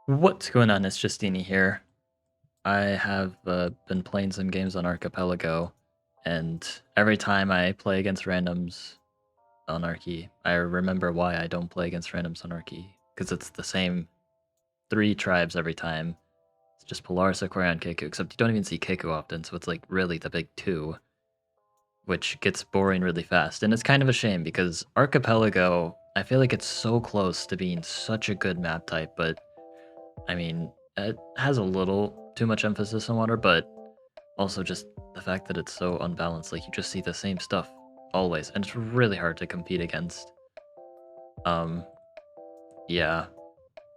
What's going on? It's Justeeni here. I have been playing some games on Archipelago, and every time I play against randoms on Archi, I remember why I don't play against randoms on Archi, because it's the same three tribes every time. It's just Polaris, Aquarion, Keku, except you don't even see Keku often, so it's like really the big two, which gets boring really fast. And it's kind of a shame, because Archipelago, I feel like it's so close to being such a good map type, but I mean, it has a little too much emphasis on water, but also just the fact that it's so unbalanced. Like, you just see the same stuff always, and it's really hard to compete against. Um, yeah.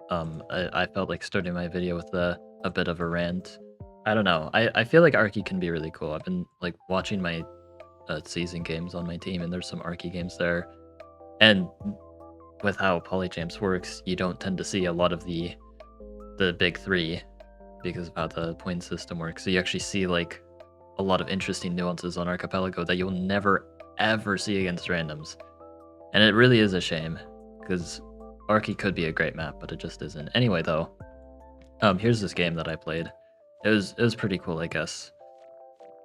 I felt like starting my video with a bit of a rant. I don't know. I feel like Archie can be really cool. I've been like watching my season games on my team, and there's some Archie games there. And with how Polychamps works, you don't tend to see a lot of the big three because of how the point system works. So you actually see like a lot of interesting nuances on Archipelago that you'll never ever see against randoms. And it really is a shame, because Archie could be a great map, but it just isn't. Anyway though, here's this game that I played. It was pretty cool, I guess.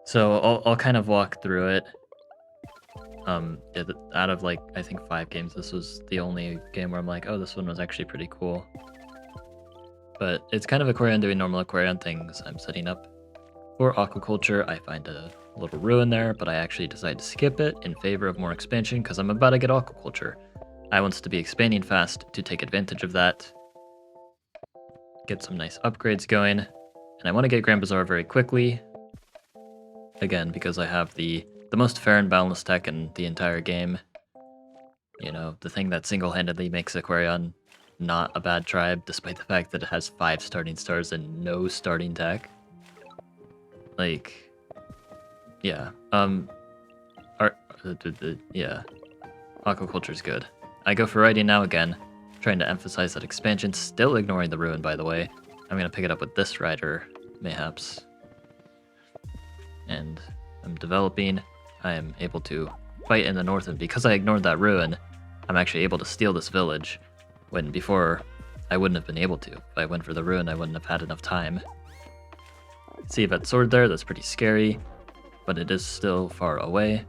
So I'll kind of walk through it. Out of like I think 5 games, this was the only game where I'm like, oh, this one was actually pretty cool. But it's kind of Aquarion doing normal Aquarion things. I'm setting up for aquaculture. I find a little ruin there, but I actually decide to skip it in favor of more expansion because I'm about to get aquaculture. I want to be expanding fast to take advantage of that, get some nice upgrades going, and I want to get Grand Bazaar very quickly. Again, because I have the most fair and balanced tech in the entire game. You know, the thing that single-handedly makes Aquarion not a bad tribe, despite the fact that it has 5 starting stars and no starting tech. Like, yeah. Yeah. Aquaculture's good. I go for writing now again, trying to emphasize that expansion, still ignoring the ruin, by the way. I'm gonna pick it up with this rider, mayhaps. And I'm developing. I am able to fight in the north, and because I ignored that ruin, I'm actually able to steal this village, when before I wouldn't have been able to. If I went for the ruin, I wouldn't have had enough time. See if that sword there, that's pretty scary, but it is still far away.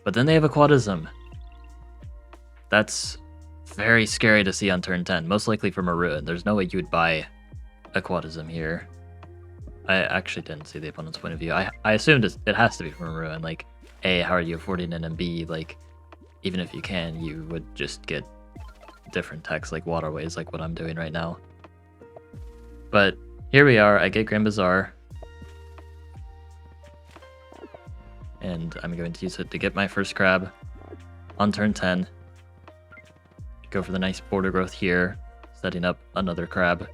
But then they have aquatism. That's very scary to see on turn 10, most likely from a ruin. There's no way you would buy aquatism here. I actually didn't see the opponent's point of view. I assumed it has to be from a ruin. Like, A, how are you affording it, and B, like, even if you can, you would just get different techs like waterways, like what I'm doing right now. But here we are. I get Grand Bazaar, and I'm going to use it to get my first crab on turn 10. Go for the nice border growth here, setting up another crab.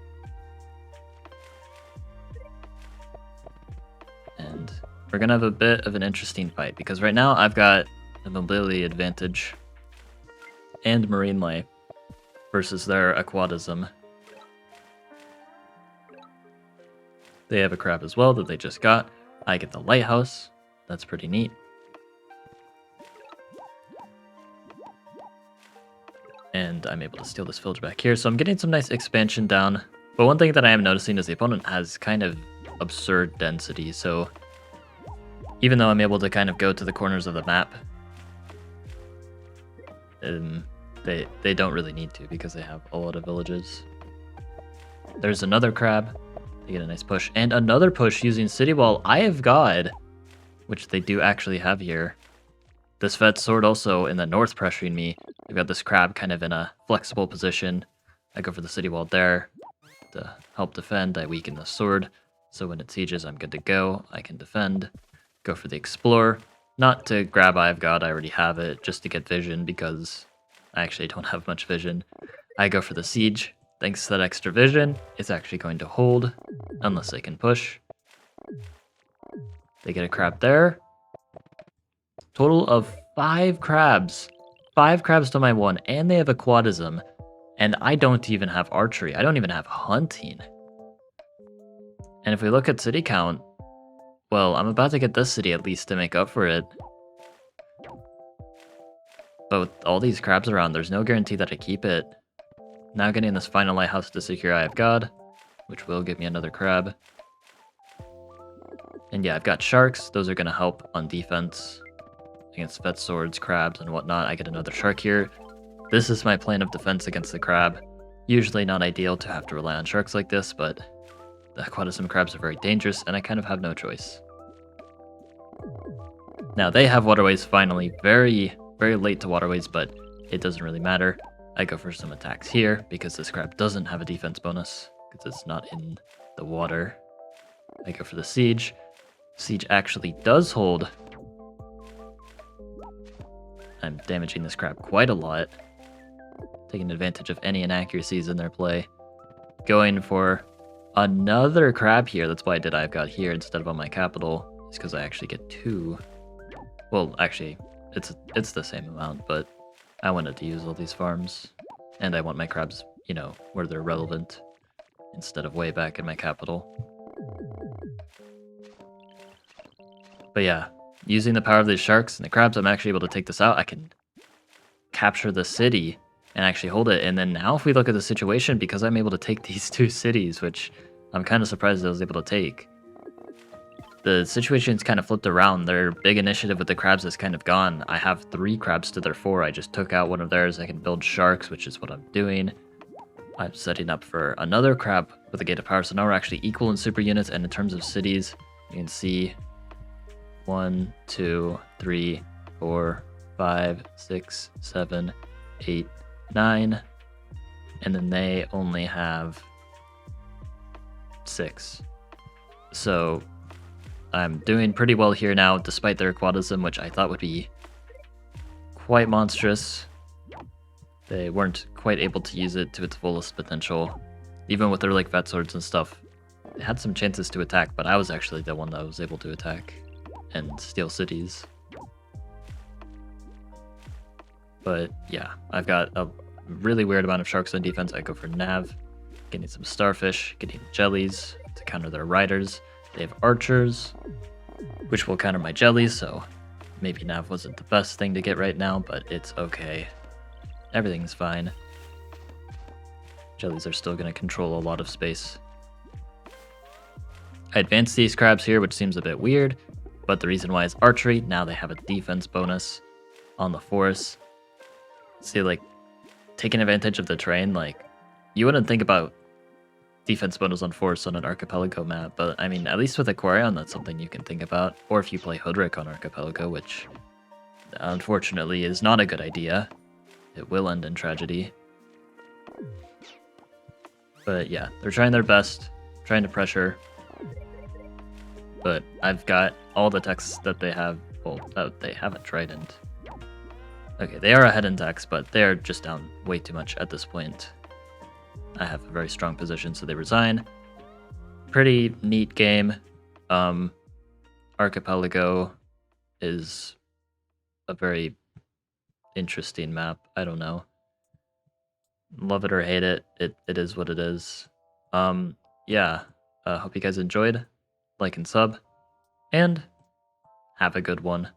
And we're gonna have a bit of an interesting fight, because right now I've got a mobility advantage and marine life versus their aquatism. They have a crab as well that they just got. I get the lighthouse. That's pretty neat. And I'm able to steal this village back here, so I'm getting some nice expansion down. But one thing that I am noticing is the opponent has kind of absurd density, so even though I'm able to kind of go to the corners of the map, they don't really need to because they have a lot of villages. There's another crab. They get a nice push, and another push using City Wall. I have God, which they do actually have here. This vet sword also in the north pressuring me. I've got this crab kind of in a flexible position. I go for the City Wall there to help defend. I weaken the sword, so when it sieges, I'm good to go. I can defend. Go for the Explorer. Not to grab I've God, I already have it, just to get vision, because I actually don't have much vision. I go for the Siege. Thanks to that extra vision, it's actually going to hold, unless they can push. They get a crab there. Total of 5 crabs. 5 crabs to my 1, and they have aquatism. And I don't even have archery. I don't even have hunting. And if we look at city count, well, I'm about to get this city at least to make up for it. But with all these crabs around, there's no guarantee that I keep it. Now getting this final lighthouse to secure Eye of God, which will give me another crab. And yeah, I've got sharks. Those are going to help on defense against vet swords, crabs, and whatnot. I get another shark here. This is my plan of defense against the crab. Usually not ideal to have to rely on sharks like this, but the aquatism crabs are very dangerous, and I kind of have no choice. Now, they have waterways finally, very, very late to waterways, but it doesn't really matter. I go for some attacks here, because this crab doesn't have a defense bonus, because it's not in the water. I go for the siege. Siege actually does hold. I'm damaging this crab quite a lot. Taking advantage of any inaccuracies in their play. Going for another crab here. That's why I did I've got here instead of on my capital. It's because I actually get 2. Well, actually, it's the same amount, but I wanted to use all these farms. And I want my crabs, you know, where they're relevant, instead of way back in my capital. But yeah, using the power of these sharks and the crabs, I'm actually able to take this out. I can capture the city and actually hold it. And then now if we look at the situation, because I'm able to take these 2 cities, which I'm kind of surprised I was able to take, the situation's kind of flipped around. Their big initiative with the crabs is kind of gone. I have 3 crabs to their 4. I just took out one of theirs. I can build sharks, which is what I'm doing. I'm setting up for another crab with a gate of power. So now we're actually equal in super units, and in terms of cities, you can see 1, 2, 3, 4, 5, 6, 7, 8, 9, and then they only have 6. So I'm doing pretty well here now, despite their aquatism, which I thought would be quite monstrous. They weren't quite able to use it to its fullest potential. Even with their like vet swords and stuff, they had some chances to attack, but I was actually the one that was able to attack and steal cities. But yeah, I've got a really weird amount of sharks on defense. I go for nav, getting some starfish, getting jellies to counter their riders. They have archers, which will counter my jellies, so maybe nav wasn't the best thing to get right now, but it's okay. Everything's fine. Jellies are still going to control a lot of space. I advanced these crabs here, which seems a bit weird, but the reason why is archery. Now they have a defense bonus on the forest. See, like, taking advantage of the terrain, like, you wouldn't think about defense bonus on forest on an archipelago map, but I mean, at least with Aquarion, that's something you can think about. Or if you play Hoodrick on archipelago, which unfortunately is not a good idea. It will end in tragedy. But yeah, they're trying their best, trying to pressure. But I've got all the techs that they have. Well, they have a trident. Okay, they are ahead in techs, but they are just down way too much at this point. I have a very strong position, so they resign. Pretty neat game. Archipelago is a very interesting map. I don't know. Love it or hate it. It is what it is. Yeah. Hope you guys enjoyed. Like and sub. And have a good one.